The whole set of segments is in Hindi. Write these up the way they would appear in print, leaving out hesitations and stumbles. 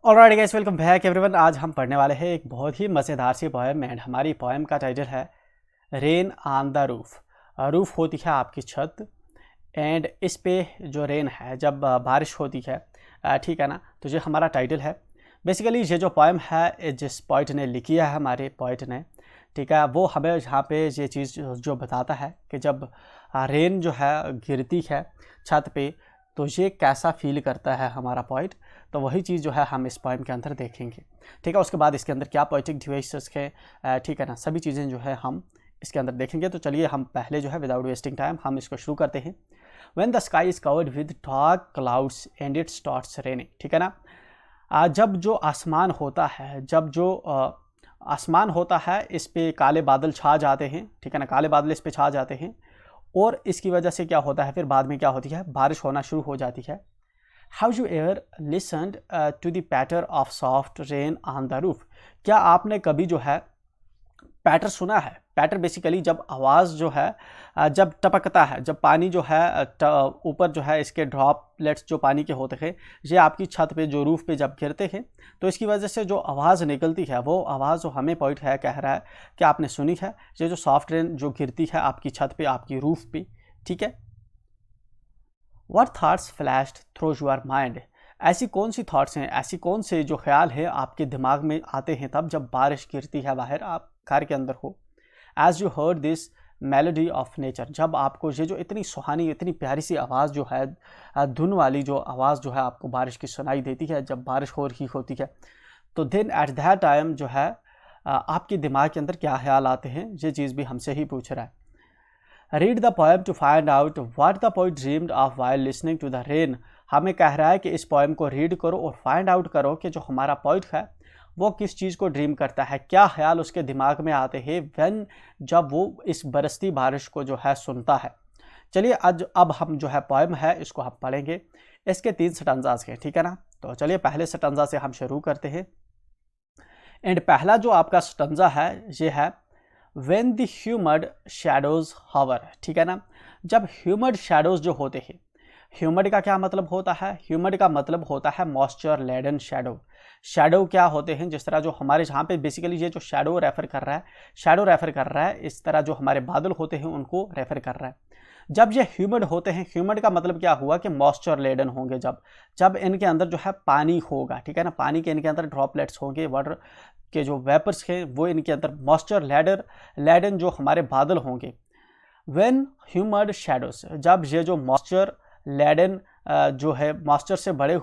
Alright guys, welcome back everyone. आज हम पढ़ने वाले हैं एक बहुत ही मज़ेदार सी पोएम एंड हमारी पोएम का टाइटल है rain on the roof. Roof होती है आपकी छत एंड इस पे जो रेन है जब बारिश होती है, ठीक है ना। तो ये हमारा टाइटल है। बेसिकली ये जो पोएम है जिस पोइट ने लिखी है, हमारे पोइट ने, ठीक है, वो हमें यहाँ पे ये चीज़ जो बताता है कि जब रेन जो है गिरती है छत पे तो ये कैसा फील करता है हमारा पोइट। तो वही चीज़ जो है हम इस पोएम के अंदर देखेंगे, ठीक है। उसके बाद इसके अंदर क्या पोइटिक डिवाइसेस के, ठीक है ना, सभी चीज़ें जो है हम इसके अंदर देखेंगे। तो चलिए हम पहले जो है विदाउट वेस्टिंग टाइम हम इसको शुरू करते हैं। When the sky is covered with dark clouds and it starts raining, ठीक है ना। जब जो आसमान होता है, जब जो आसमान होता है इस पे काले बादल छा जाते हैं, ठीक है ना, काले बादल इस पे छा जाते हैं और इसकी वजह से क्या होता है, फिर बाद में क्या होती है, बारिश होना शुरू हो जाती है। How you ever listened to the patter of soft rain on the roof. क्या आपने कभी जो है पैटर सुना है। पैटर बेसिकली जब आवाज़ जो है जब टपकता है, जब पानी जो है ऊपर जो है इसके ड्रॉपलेट्स जो पानी के होते हैं ये आपकी छत पे जो रूफ पे जब गिरते हैं तो इसकी वजह से जो आवाज़ निकलती है वो आवाज़ जो हमें पॉइंट है कह रहा है कि आपने सुनी है, ये जो सॉफ्ट रेन जो गिरती है आपकी छत पे, आपकी रूफ पे, ठीक है। What thoughts flashed through your mind? ऐसी कौन सी थॉट्स हैं, ऐसी कौन से जो ख्याल है आपके दिमाग में आते हैं तब जब बारिश गिरती है बाहर, आप घर के अंदर हो। As you heard this melody of nature, जब आपको ये जो इतनी सुहानी, इतनी प्यारी सी आवाज़ जो है, धुन वाली जो आवाज़ जो है आपको बारिश की सुनाई देती है जब बारिश हो रही होती है, तो देन एट दैट टाइम जो है आपके दिमाग के अंदर क्या ख्याल आते हैं, ये चीज़ भी हमसे ही पूछ रहा है। Read the poem to find out what the poet dreamed of while listening to the rain. हमें कह रहा है कि इस पोएम को रीड करो और फाइंड आउट करो कि जो हमारा पोइट है वो किस चीज़ को ड्रीम करता है, क्या ख्याल उसके दिमाग में आते हैं व्हेन, जब वो इस बरसती बारिश को जो है सुनता है। चलिए आज अब हम जो है पोएम है इसको हम पढ़ेंगे। इसके 3 स्टैंजास हैं, ठीक है ना। तो चलिए पहले स्टैंजा से हम शुरू करते हैं। एंड पहला जो आपका स्टैंजा है ये है When the humid shadows hover, ठीक है ना। जब ह्यूमड शैडोज जो होते हैं, ह्यूमड का क्या मतलब होता है, ह्यूमड का मतलब होता है मॉइस्चर लेडन शैडो। शैडो क्या होते हैं, जिस तरह जो हमारे यहाँ पे बेसिकली ये जो शैडो रेफर कर रहा है, शैडो रेफर कर रहा है, इस तरह जो हमारे बादल होते हैं उनको रेफर कर रहा है। जब ये ह्यूमड होते हैं, ह्यूमड का मतलब क्या हुआ कि मॉइस्चर लेडन होंगे, जब इनके अंदर जो है पानी होगा, ठीक है ना, पानी के इनके अंदर ड्रॉपलेट्स होंगे, वाटर के जो वेपर्स हैं वो इनके अंदर मॉइस्चर लेडन जो हमारे बादल होंगे। व्हेन ह्यूमड शैडोज, जब ये जो मॉइस्चर लेडन जो है मॉइस्चर से भरे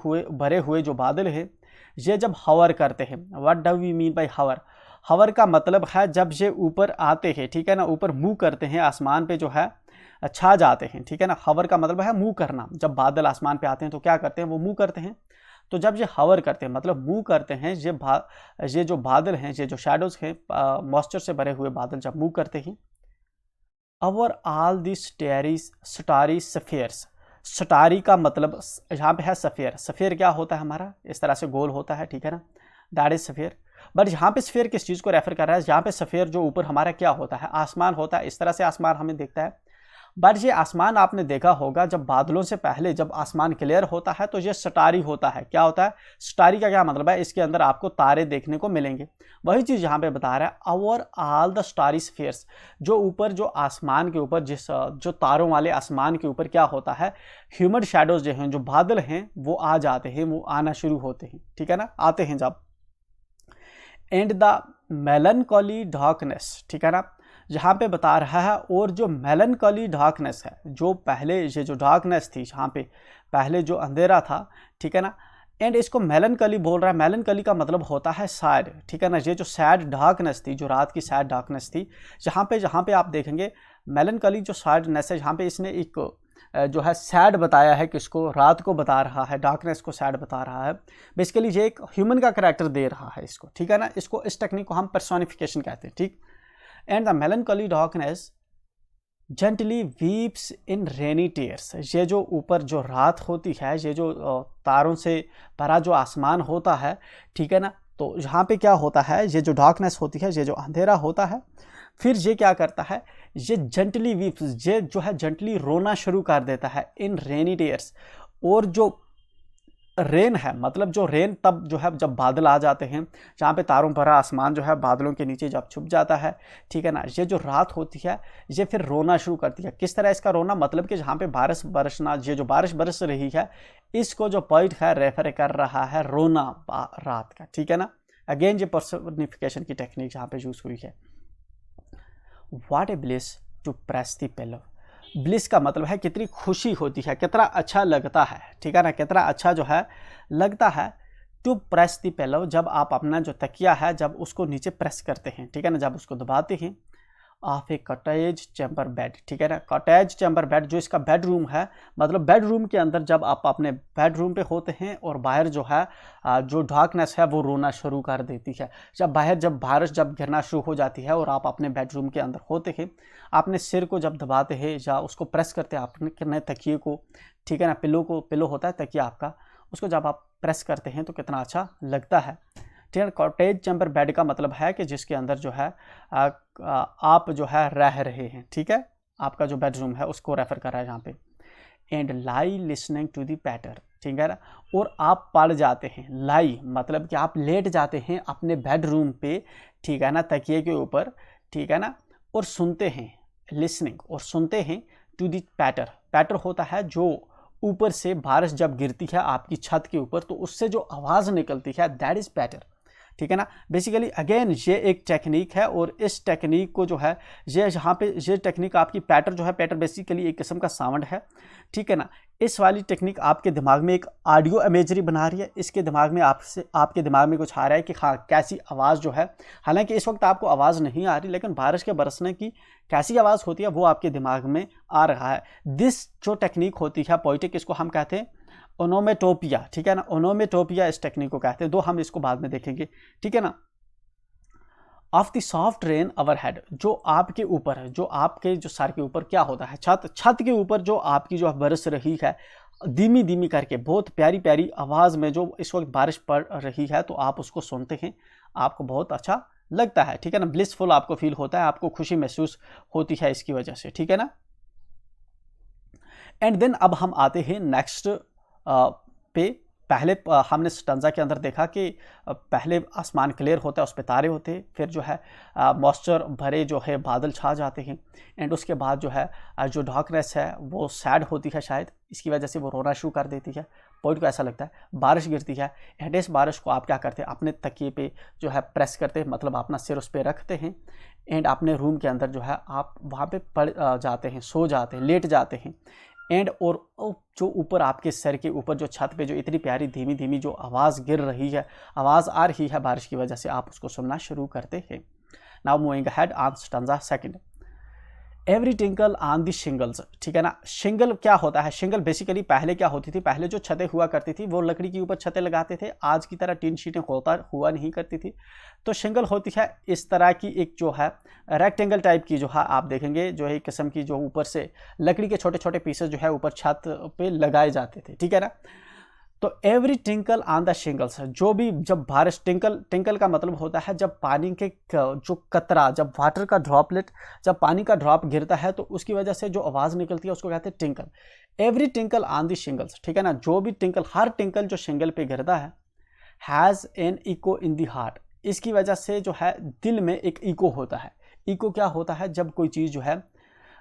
हुए जो बादल हैं ये जब हवर करते हैं। What do we mean by hover. Hover का मतलब है जब ये ऊपर आते हैं, ठीक है ना, ऊपर मूव करते हैं, आसमान पे जो है छा जाते हैं, ठीक है ना। हवर का मतलब है मूव करना। जब बादल आसमान पे आते हैं तो क्या करते हैं, वो मूव करते हैं। तो जब ये हवर करते हैं मतलब मूव करते हैं, ये जो बादल हैं, ये जो शैडोज हैं, मॉइस्चर से भरे हुए बादल जब मूव करते हैं। Our all the starry spheres. Starry का मतलब यहाँ पे है सफेयर। सफेयर क्या होता है हमारा, इस तरह से गोल होता है, ठीक है ना, दैट इज सफेयर। बट यहाँ पे सफेयर किस चीज़ को रेफर कर रहा है, यहाँ पे सफेयर जो ऊपर हमारा क्या होता है, आसमान होता है। इस तरह से आसमान हमें दिखता है। बट ये आसमान आपने देखा होगा जब बादलों से पहले जब आसमान क्लियर होता है तो ये स्टारी होता है। क्या होता है स्टारी का क्या मतलब है, इसके अंदर आपको तारे देखने को मिलेंगे। वही चीज़ यहाँ पे बता रहा है, over all the starry spheres, जो ऊपर जो आसमान के ऊपर जो तारों वाले आसमान के ऊपर क्या होता है, ह्यूमड शैडोज जो हैं, जो बादल हैं वो आ जाते हैं, वो आना शुरू होते हैं, ठीक है ना, आते हैं जब। एंड द मेलनकॉली डार्कनेस, ठीक है ना, यहाँ पे बता रहा है, और जो मेलनकॉली डार्कनेस है, जो पहले ये जो डार्कनेस थी, यहाँ पे पहले जो अंधेरा था, ठीक है ना, एंड इसको मेलनकॉली बोल रहा है। मेलनकॉली का मतलब होता है सैड, ठीक है ना। ये जो सैड डार्कनेस थी, जो रात की सैड डार्कनेस थी, जहाँ पे आप देखेंगे मेलनकॉली जो सैडनेस है, यहाँ पे इसने एक जो है सैड बताया है, किसको, रात को बता रहा है, डार्कनेस को सैड बता रहा है। बेसिकली ये एक ह्यूमन का करैक्टर दे रहा है इसको, ठीक है ना। इसको इस टेक्निक को हम पर्सोनिफिकेशन कहते हैं, ठीक। And the melancholy darkness gently weeps in rainy tears. ये जो ऊपर जो रात होती है, ये जो तारों से भरा जो आसमान होता है, ठीक है ना, तो यहाँ पे क्या होता है, ये जो डार्कनेस होती है, ये जो अंधेरा होता है, फिर ये क्या करता है, ये जेंटली वीप्स, ये जो है जेंटली रोना शुरू कर देता है इन रेनी टीयर्स। और जो रेन है, मतलब जो रेन तब जो है जब बादल आ जाते हैं, जहाँ पे तारों भरा आसमान जो है बादलों के नीचे जब छुप जाता है, ठीक है ना, ये जो रात होती है ये फिर रोना शुरू करती है। किस तरह इसका रोना, मतलब कि जहाँ पे बारिश बरसना, ये जो बारिश बरस रही है इसको जो पोइट है रेफर कर रहा है रोना रात का, ठीक है ना। अगेन ये पर्सनिफिकेशन की टेक्निक यहाँ पे यूज हुई है। What a bliss to press the pillow. Bliss का मतलब है कितनी खुशी होती है, कितना अच्छा लगता है, ठीक है ना, कितना अच्छा जो है लगता है। टू प्रेस द पिलो, जब आप अपना जो तकिया है जब उसको नीचे प्रेस करते हैं, ठीक है ना, जब उसको दबाते हैं। Of A cottage chamber bed, ठीक है ना, कॉटेज चैम्बर बेड जो इसका बेडरूम है, मतलब बेडरूम के अंदर जब आप अपने बेडरूम पे होते हैं और बाहर जो है जो डार्कनेस है वो रोना शुरू कर देती है। जब बारिश जब गिरना शुरू हो जाती है और आप अपने बेडरूम के अंदर होते हैं, अपने सिर को जब दबाते हैं या उसको प्रेस करते हैं अपने तकिए को, ठीक है ना, पिलो होता है तकिया आपका, उसको जब आप प्रेस करते हैं तो कितना अच्छा लगता है, ठीक है। कॉटेज चैम्बर बेड का मतलब है कि जिसके अंदर जो है आप जो है रह रहे हैं, ठीक है, आपका जो बेडरूम है उसको रेफर कर रहा है यहाँ पे। And lie listening to the patter, ठीक है ना, और आप पढ़ जाते हैं। लाई मतलब कि आप लेट जाते हैं अपने बेडरूम पे, ठीक है ना, तकिए के ऊपर, ठीक है ना, और सुनते हैं, लिसनिंग और सुनते हैं टू दी पैटर। पैटर होता है जो ऊपर से बारिश जब गिरती है आपकी छत के ऊपर तो उससे जो आवाज़ निकलती है, दैट इज़ पैटर, ठीक है ना। बेसिकली अगेन ये एक टेक्निक है और इस टेक्निक को जो है ये यहाँ पे ये टेक्निक आपकी पैटर जो है, पैटर बेसिकली एक किस्म का साउंड है, ठीक है ना। इस वाली टेक्निक आपके दिमाग में एक ऑडियो इमेजरी बना रही है, इसके दिमाग में आपके दिमाग में कुछ आ रहा है कि हाँ कैसी आवाज़ जो है, हालांकि इस वक्त आपको आवाज़ नहीं आ रही लेकिन बारिश के बरसने की कैसी आवाज़ होती है वो आपके दिमाग में आ रहा है। दिस जो टेक्निक होती है पोइटिक, इसको हम कहते हैं ओनोमेटोपिया, ठीक है ना, ओनोमेटोपिया इस टेक्निक को कहते हैं, हम इसको बाद में देखेंगे, ठीक है ना। Of the soft rain our head, जो आपके ऊपर है, जो आपके जो सर के ऊपर क्या होता है, छत के ऊपर जो आपकी जो बरस रही है धीमी धीमी करके, बहुत प्यारी प्यारी आवाज़ में जो इस वक्त बारिश पड़ रही है, तो आप उसको सुनते हैं, आपको बहुत अच्छा लगता है, ठीक है ना, ब्लिसफुल आपको फील होता है, आपको खुशी महसूस होती है इसकी वजह से, ठीक है ना। एंड देन अब हम आते हैं नेक्स्ट पे। पहले हमने स्टंजा के अंदर देखा कि पहले आसमान क्लियर होता है, उस पर तारे होते हैं, फिर जो है मॉइस्चर भरे जो है बादल छा जाते हैं, एंड उसके बाद जो है जो डार्कनेस है वो सैड होती है, शायद इसकी वजह से वो रोना शुरू कर देती है। पॉइंट को ऐसा लगता है बारिश गिरती है, एंड इस बारिश को आप क्या करते हैं, अपने तकिए पे जो है प्रेस करते हैं, मतलब अपना सिर उस पर रखते हैं, एंड अपने रूम के अंदर जो है आप वहाँ पे पड़ जाते हैं, सो जाते हैं, लेट जाते हैं। एंड और जो ऊपर आपके सर के ऊपर जो छत पे जो इतनी प्यारी धीमी धीमी जो आवाज़ गिर रही है, आवाज़ आ रही है बारिश की वजह से, आप उसको सुनना शुरू करते हैं। Now moving ahead on stanza second. Every tinkle on the shingles, ठीक है ना। शिंगल क्या होता है, शिंगल बेसिकली पहले क्या होती थी, पहले जो छतें हुआ करती थी वो लकड़ी के ऊपर छतें लगाते थे, आज की तरह टीन शीटें हुआ नहीं करती थी। तो शिंगल होती है इस तरह की एक जो है रेक्टेंगल टाइप की, जो है आप देखेंगे जो है एक किस्म की, जो ऊपर से लकड़ी के छोटे छोटे पीसेस जो है ऊपर छत पे लगाए जाते थे, ठीक है ना। तो every tinkle on the shingles, जो भी जब बारिश, टिंकल का मतलब होता है जब पानी के जो कतरा, जब वाटर का ड्रॉपलेट, जब पानी का ड्रॉप गिरता है तो उसकी वजह से जो आवाज़ निकलती है उसको कहते हैं tinkle. Every tinkle on the shingles, ठीक है ना, जो भी टिंकल, हर टिंकल जो शिंगल पे गिरता है, has an echo in the heart, इसकी वजह से जो है दिल में एक इको होता है। इको क्या होता है, जब कोई चीज़ जो है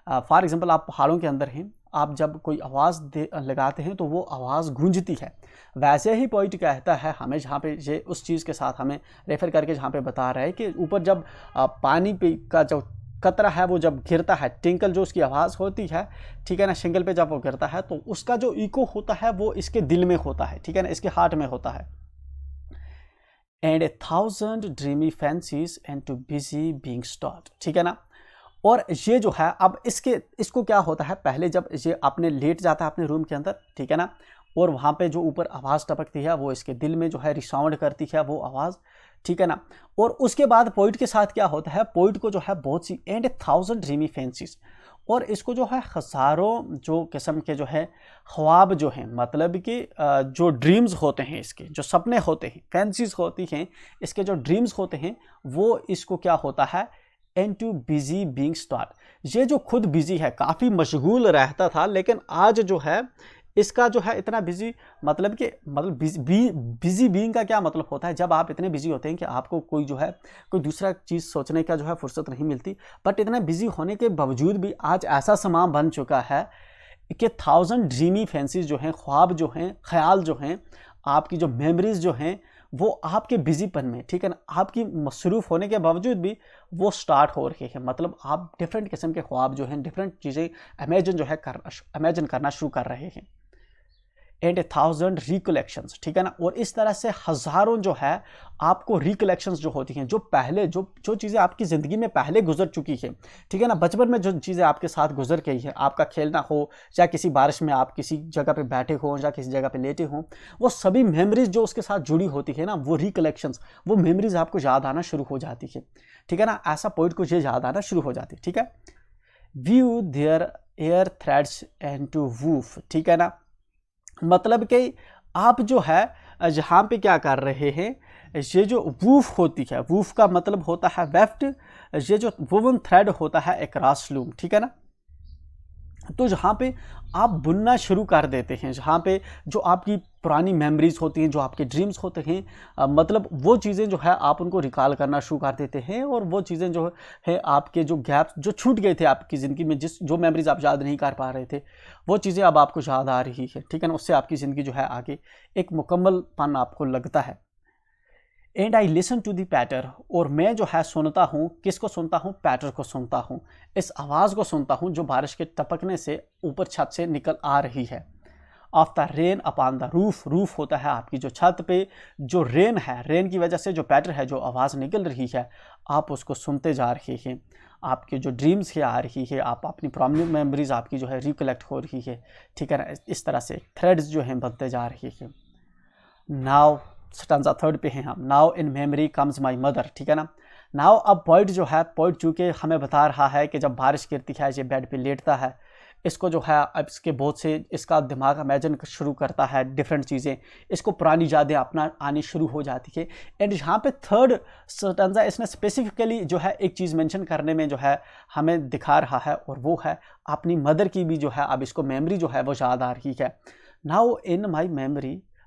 फॉर एग्जाम्पल आप पहाड़ों के अंदर हैं, आप जब कोई आवाज़ लगाते हैं तो वो आवाज़ गूंजती है। वैसे ही पोइट कहता है हमें, जहाँ पे ये उस चीज़ के साथ हमें रेफर करके जहाँ पे बता रहा है कि ऊपर जब पानी पे का जो कतरा है वो जब गिरता है, टिंकल जो उसकी आवाज़ होती है, ठीक है ना, शिंगल पे जब वो गिरता है तो उसका जो इको होता है वो इसके दिल में होता है, ठीक है ना, इसके हार्ट में होता है। And 1000 dreamy fancies and too busy being start, ठीक है ना। और ये जो है अब इसको क्या होता है, पहले जब ये अपने लेट जाता है अपने रूम के अंदर, ठीक है ना, और वहाँ पे जो ऊपर आवाज़ टपकती है वो इसके दिल में जो है रिसाउंड करती है वो आवाज़, ठीक है ना। और उसके बाद पोइट के साथ क्या होता है, पोइट को जो है बहुत सी एंड 1000 ड्रीमी फैंसीज, और इसको जो है हज़ारों जो किस्म के जो है ख्वाब जो हैं, मतलब कि जो ड्रीम्स होते हैं, इसके जो सपने होते हैं, फैंसीज होती हैं, इसके जो ड्रीम्स होते हैं वो इसको क्या होता है, and too busy being start, ये जो खुद बिजी है, काफ़ी मशगूल रहता था, लेकिन आज जो है इसका जो है इतना बिजी मतलब कि मतलब बिजी बीइंग का क्या मतलब होता है, जब आप इतने बिजी होते हैं कि आपको कोई जो है कोई दूसरा चीज़ सोचने का जो है फुर्सत नहीं मिलती। बट इतना बिजी होने के बावजूद भी आज ऐसा समा बन चुका है कि 1000 ड्रीमी फैंसीज जो हैं, ख्वाब जो हैं, ख्याल जो हैं, आपकी जो मेमोरीज जो हैं, वो आपके बिजीपन में, ठीक है ना, आपकी मसरूफ़ होने के बावजूद भी वो स्टार्ट हो रहे हैं। मतलब आप डिफरेंट किस्म के ख्वाब जो हैं, डिफरेंट चीज़ें इमेजिन करना शुरू कर रहे हैं। एंड 1000 रिकलेक्शंस, ठीक है ना, और इस तरह से हज़ारों जो है आपको रिकलेक्शंस जो होती हैं, जो पहले जो चीज़ें आपकी ज़िंदगी में पहले गुजर चुकी है, ठीक है ना, बचपन में जो चीज़ें आपके साथ गुजर गई है, आपका खेलना हो या किसी बारिश में आप किसी जगह पे बैठे हो या किसी जगह पे लेटे हो, वो सभी मेमोरीज जो उसके साथ जुड़ी होती है ना, वो रिकलेक्शंस, वो मेमोरीज आपको याद आना शुरू हो जाती है, ठीक है ना। ऐसा पोइट को ये याद आना शुरू हो जाती है, ठीक है। Weave their air threads and to woof, ठीक है ना, मतलब कि आप जो है जहाँ पे क्या कर रहे हैं, ये जो वूफ होती है, वूफ का मतलब होता है वेफ्ट, ये जो वुवन थ्रेड होता है अक्रॉस लूम, ठीक है ना। तो जहाँ पे आप बुनना शुरू कर देते हैं, जहाँ पे जो आपकी पुरानी मेमोरीज होती हैं, जो आपके ड्रीम्स होते हैं, मतलब वो चीज़ें जो है आप उनको रिकॉल करना शुरू कर देते हैं, और वो चीज़ें जो है आपके जो गैप्स जो छूट गए थे आपकी ज़िंदगी में, जो मेमोरीज आप याद नहीं कर पा रहे थे, वो चीज़ें अब आपको याद आ रही है, ठीक है ना। उससे आपकी ज़िंदगी जो है आगे एक मुकम्मलपन आपको लगता है। And I listen to the patter, और मैं जो है सुनता हूँ, किसको सुनता हूँ, पैटर को सुनता हूँ, इस आवाज़ को सुनता हूँ जो बारिश के टपकने से ऊपर छत से निकल आ रही है। Of the rain upon the roof, roof होता है आपकी जो छत पे जो रेन है, रेन की वजह से जो पैटर है, जो आवाज़ निकल रही है, आप उसको सुनते जा रहे हैं। आपके जो ड्रीम्स है आ रही है, आप अपनी पुरानी मेमोरीज आपकी जो है रिकलेक्ट हो रही है, ठीक है ना। इस तरह से थ्रेड्स जो हैं बनते जा रही है। नाउ स्टैंजा 3 पे हैं हम। Now in memory comes my mother, ठीक है ना। नाउ अब पोइट जो है, पोइट चूँकि हमें बता रहा है कि जब बारिश गिरती है ये बेड पे लेटता है, इसको जो है अब इसके बहुत से इसका दिमाग इमेजिन शुरू करता है डिफरेंट चीज़ें, इसको पुरानी यादें अपना आनी शुरू हो जाती है। एंड यहाँ पे थर्ड स्टैंजा इसने स्पेसिफिकली जो है एक चीज़ मेंशन करने में जो है हमें दिखा रहा है, और वो है अपनी मदर की भी जो है अब इसको मेमोरी जो है वो याद आ रही है।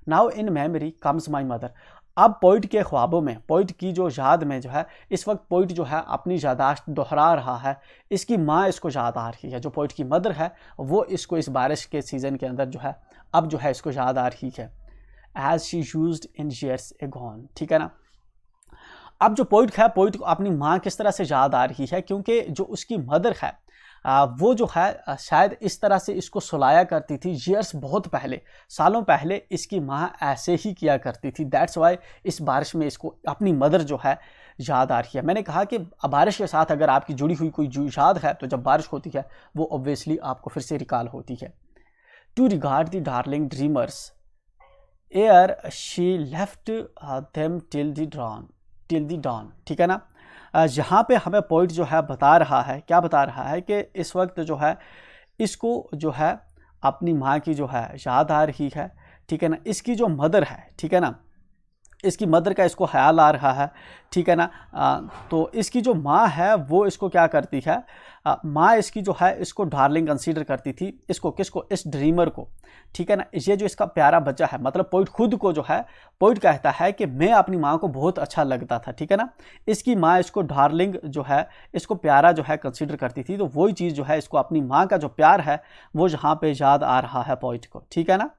Now in memory comes my mother. अब पोइट के ख्वाबों में, पोइट की जो याद में जो है इस वक्त पोइट जो है अपनी यादाश्त दोहरा रहा है, इसकी माँ इसको याद आ रही है, जो पोइट की मदर है वो इसको इस बारिश के सीज़न के अंदर जो है अब जो है इसको याद आ रही है। As she used in years agone, ठीक है ना। अब जो पोइट है, पोइट को अपनी माँ किस तरह से याद आ रही है, क्योंकि जो उसकी मदर है वो जो है शायद इस तरह से इसको सुलाया करती थी ईयर्स, बहुत पहले, सालों पहले इसकी माँ ऐसे ही किया करती थी। दैट्स वाई इस बारिश में इसको अपनी मदर जो है याद आ रही है। मैंने कहा कि बारिश के साथ अगर आपकी जुड़ी हुई कोई याद है तो जब बारिश होती है वो ऑब्वियसली आपको फिर से रिकॉल होती है। To regard the darling dreamers ere she left them till the dawn, ठीक है ना। यहाँ पे हमें पॉइंट जो है बता रहा है, क्या बता रहा है कि इस वक्त जो है इसको जो है अपनी माँ की जो है याद आ रही है, ठीक है ना। इसकी जो मदर है, ठीक है ना, इसकी मदर का इसको ख्याल आ रहा है, ठीक है ना। तो इसकी जो माँ है वो इसको क्या करती है, माँ इसकी जो है इसको डार्लिंग कंसीडर करती थी, इसको किसको, इस ड्रीमर को, ठीक है ना। ये जो इसका प्यारा बच्चा है, मतलब पोइट खुद को जो है, पोइट कहता है कि मैं अपनी माँ को बहुत अच्छा लगता था, ठीक है ना। इसकी माँ इसको डार्लिंग जो है, इसको प्यारा जो है कंसीडर करती थी, तो वही चीज़ जो है इसको अपनी माँ का जो प्यार है वो यहाँ पे याद आ रहा है पोइट को, ठीक है ना।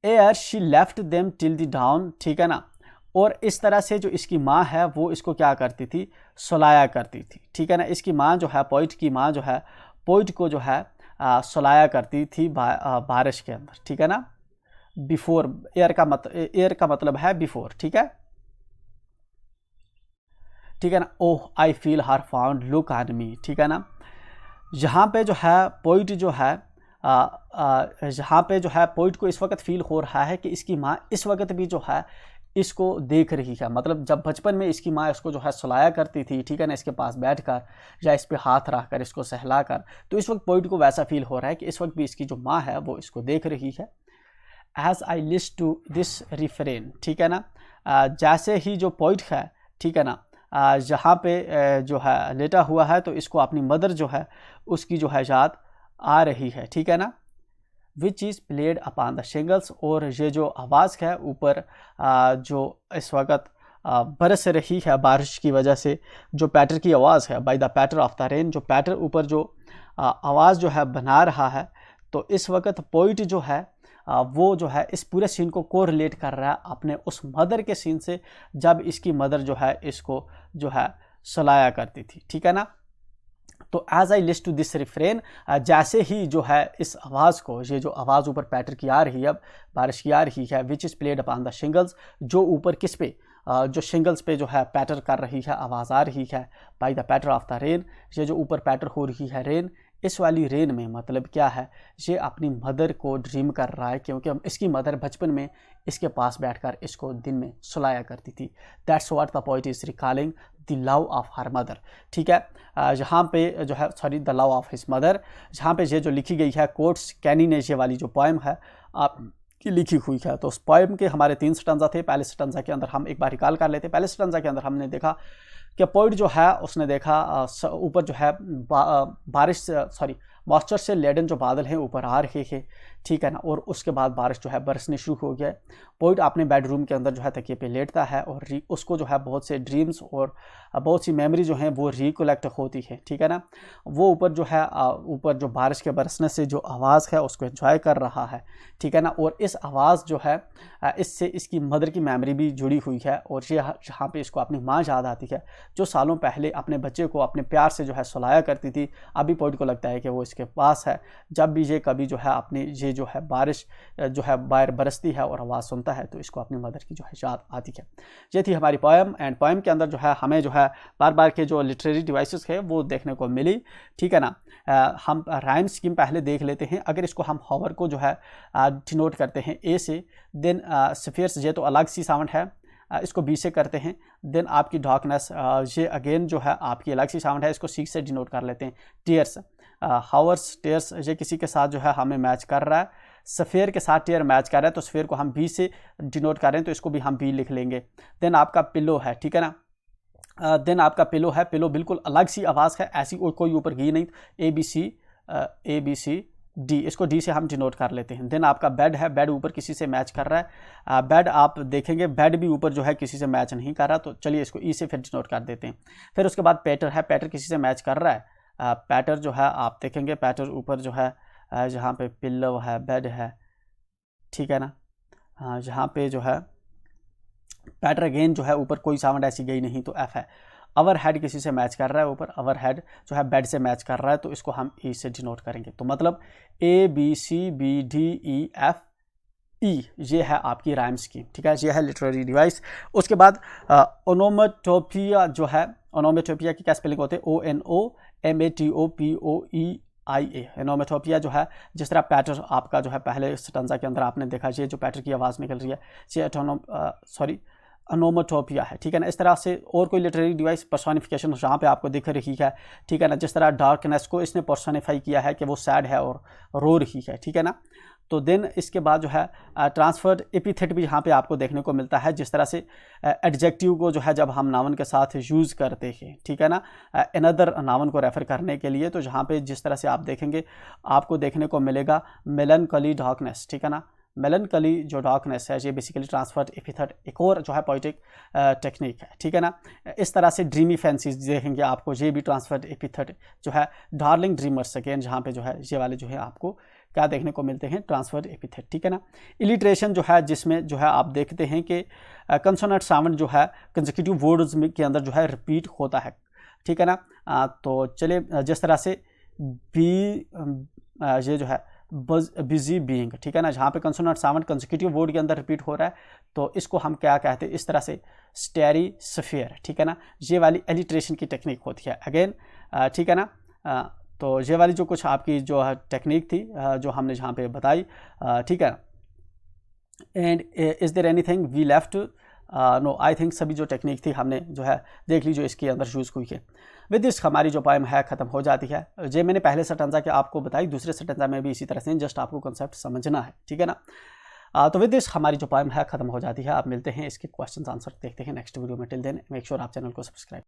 Air she left them till the down, ठीक है ना। और इस तरह से जो इसकी माँ है वो इसको क्या करती थी, सुलाया करती थी, ठीक है ना। इसकी माँ जो है, पोइट की माँ जो है, पोइट को जो है सुलाया करती थी बारिश के अंदर, ठीक है ना। बिफोर, एयर का मतलब है बिफोर, ठीक है, ठीक है ना। Oh I feel her found look on me, ठीक है ना। यहाँ पे जो है पोइट जो है यहाँ पे जो है पोइट को इस वक्त फील हो रहा है कि इसकी माँ इस वक्त भी जो है इसको देख रही है। मतलब जब बचपन में इसकी माँ इसको जो है सुलाया करती थी, ठीक है ना, इसके पास बैठकर या इस पे हाथ रख कर इसको सहलाकर, तो इस वक्त पोइट को वैसा फील हो रहा है कि इस वक्त भी इसकी जो माँ है वो इसको देख रही है। As I list to this refrain, ठीक है ना। जैसे ही जो पोइट है, ठीक है ना, जहाँ पे जो है लेटा हुआ है, तो इसको अपनी मदर जो है उसकी जो है याद आ रही है, ठीक है ना। Which is played upon the shingles. और ये जो आवाज़ है ऊपर जो इस वक्त बरस रही है बारिश की वजह से, जो पैटर की आवाज़ है, by the patter of the rain, जो पैटर ऊपर जो आवाज़ जो है बना रहा है, तो इस वक्त पोइट जो है वो जो है इस पूरे सीन को कोरिलेट कर रहा है अपने उस मदर के सीन से, जब इसकी मदर जो है इसको जो है सुलाया करती थी, ठीक है ना। तो as I list to this refrain, जैसे ही जो है इस आवाज़ को, ये जो आवाज़ ऊपर पैटर की आ रही है, अब बारिश की आ रही है, which is played upon the shingles, जो ऊपर किस पे, जो शिंगल्स पे जो है पैटर कर रही है, आवाज़ आ रही है, by the patter of the rain, ये जो ऊपर पैटर हो रही है रेन, इस वाली रेन में मतलब क्या है, ये अपनी मदर को ड्रीम कर रहा है, क्योंकि इसकी मदर बचपन में इसके पास बैठकर इसको दिन में सुलाया करती थी। That's what the poet is recalling the love of her mother, ठीक है। जहाँ पे जो है sorry the love of his mother, जहाँ पे ये जो लिखी गई है कोट्स, कैनी ने ये वाली जो पोएम है आप की लिखी हुई है। तो उस पोएम के हमारे 3 स्टैंजा थे। पहले स्टैंजा के अंदर हम एक बार रिकॉल कर लेते हैं। पहले स्टैंजा के अंदर हमने देखा कि पोइट जो है उसने देखा ऊपर जो है बारिश सॉरी मॉइस्चर से लेडन जो बादल हैं ऊपर आ रहे हैं, ठीक है ना, और उसके बाद बारिश जो है बरसनी शुरू हो गया। पोइट अपने बेडरूम के अंदर जो है तकिए पे लेटता है और उसको जो है बहुत से ड्रीम्स और बहुत सी मेमोरी जो हैं वो रिकलेक्ट होती है, ठीक है ना। वो ऊपर जो है ऊपर जो बारिश के बरसने से जो आवाज़ है उसको एंजॉय कर रहा है, ठीक है ना। और इस आवाज़ जो है इससे इसकी मदर की मेमोरी भी जुड़ी हुई है, और ये जहाँ पे इसको अपनी माँ याद आती है जो सालों पहले अपने बच्चे को अपने प्यार से जो है सुलाया करती थी। अभी पोइट को लगता है कि वो इसके पास है, जब भी ये कभी जो है अपनी ये जो है बारिश जो है बाहर बरसती है और आवाज़ सुनता है तो इसको अपनी मदर की जो है याद आती है। ये थी हमारी पोएम, एंड पोएम के अंदर जो है हमें जो है बार बार के जो लिटरेरी डिवाइसेस है वो देखने को मिली, ठीक है ना। हम राइम स्कीम पहले देख लेते हैं। अगर इसको हम हॉवर को जो है डिनोट करते हैं ए से, देन स्फीयर्स ये तो अलग सी साउंड है, इसको बी से करते हैं। देन आपकी डार्कनेस ये अगेन जो है आपकी अलग सी साउंड है, इसको सी से डिनोट कर लेते हैं। टीयर्स हावर्स टेयर्स ये किसी के साथ जो है हमें मैच कर रहा है, सफ़ेयर के साथ टेयर मैच कर रहा है, तो सफ़ेयर को हम बी से डिनोट कर रहे हैं तो इसको भी हम बी लिख लेंगे। देन आपका पिलो है, ठीक है ना। देन आपका पिलो है, पिलो बिल्कुल अलग सी आवाज़ है, ऐसी कोई ऊपर गी नहीं, ए बी सी डी, इसको डी से हम डिनोट कर लेते हैं। देन आपका बेड है, बेड ऊपर किसी से मैच कर रहा है, बेड आप देखेंगे बेड भी ऊपर जो है किसी से मैच नहीं कर रहा, तो चलिए इसको ई से फिर डिनोट कर देते हैं। फिर उसके बाद पैटर है, पैटर किसी से मैच कर रहा है, पैटर जो है आप देखेंगे पैटर ऊपर जो है जहाँ पे पिल्लो है, बेड है, ठीक है ना। जहाँ पे जो है पैटर अगेन जो है ऊपर कोई साउंड ऐसी गई नहीं तो एफ है। अवर हेड किसी से मैच कर रहा है, ऊपर अवर हेड जो है बेड से मैच कर रहा है, तो इसको हम ई से डिनोट करेंगे। तो मतलब A B C B D E F E, ये है आपकी राइम स्कीम, ठीक है। ये है लिटरेरी डिवाइस। उसके बाद ओनोमेटोपिया जो है, ओनोमेटोपिया की क्या स्पेलिंग होते हैं, ONOMATOPOEIA। ओनोमेटोपिया जो है जिस तरह पैटर आपका जो है पहले स्टैंजा के अंदर आपने देखा, ये जो पैटर की आवाज़ निकल रही है ये ओनोमेटोपिया है, ठीक है ना। इस तरह से और कोई लिटरेरी डिवाइस पर्सोनिफिकेशन जहाँ पे आपको दिख रही है, ठीक है ना। जिस तरह डार्कनेस को इसने पर्सोनिफाई किया है कि वो सैड है और रो रही है, ठीक है ना। तो देन इसके बाद जो है ट्रांसफर्ड एपिथेट भी यहाँ पे आपको देखने को मिलता है, जिस तरह से एडजेक्टिव को जो है जब हम नाउन के साथ यूज़ करते हैं, ठीक है ना, अनदर नाउन को रेफ़र करने के लिए, तो जहाँ पे जिस तरह से आप देखेंगे आपको देखने को मिलेगा मेलनकली डार्कनेस, ठीक है ना। मेलनकली जो डार्कनेस है ये बेसिकली ट्रांसफर्ड एपिथेट एक और जो है पोइटिक टेक्निक है, ठीक है ना। इस तरह से ड्रीमी फैंसीज देखेंगे आपको, ये भी ट्रांसफर्ड एपिथेट जो है डार्लिंग ड्रीमर्स अगेन, जहाँ पे जो है ये वाले जो है आपको क्या देखने को मिलते हैं, ट्रांसफर्ड एपिथेट, ठीक है ना। इलिट्रेशन जो है जिसमें जो है आप देखते हैं कि कंसोनेंट साउंड जो है कंसेक्यूटिव वर्ड्स में के अंदर जो है रिपीट होता है, ठीक है ना। तो चलिए जिस तरह से बी ये जो है बिजी बीइंग, ठीक है ना, जहाँ पे कंसोनेंट साउंड कंसेक्यूटिव वर्ड के अंदर रिपीट हो रहा है, तो इसको हम क्या कहते हैं, इस तरह से स्टेरी सफेयर, ठीक है ना। ये वाली एलिट्रेशन की टेक्निक होती है अगेन, ठीक है ना। तो ये वाली जो कुछ आपकी जो है टेक्निक थी जो हमने जहाँ पे बताई, ठीक है। And is there anything we left, no I think सभी जो टेक्निक थी हमने जो है देख ली जो इसके अंदर यूज़ हुई है। विद दिस हमारी जो पोएम है ख़त्म हो जाती है। ये मैंने पहले स्टैंजा के आपको बताई, दूसरे स्टैंजा में भी इसी तरह से, जस्ट आपको कॉन्सेप्ट समझना है, ठीक है ना। तो विद दिस हमारी जो पोएम है ख़त्म हो जाती है। आप मिलते हैं इसके क्वेश्चन आंसर देखते हैं नेक्स्ट वीडियो में। टिल देन मेक श्योर आप चैनल को सब्सक्राइब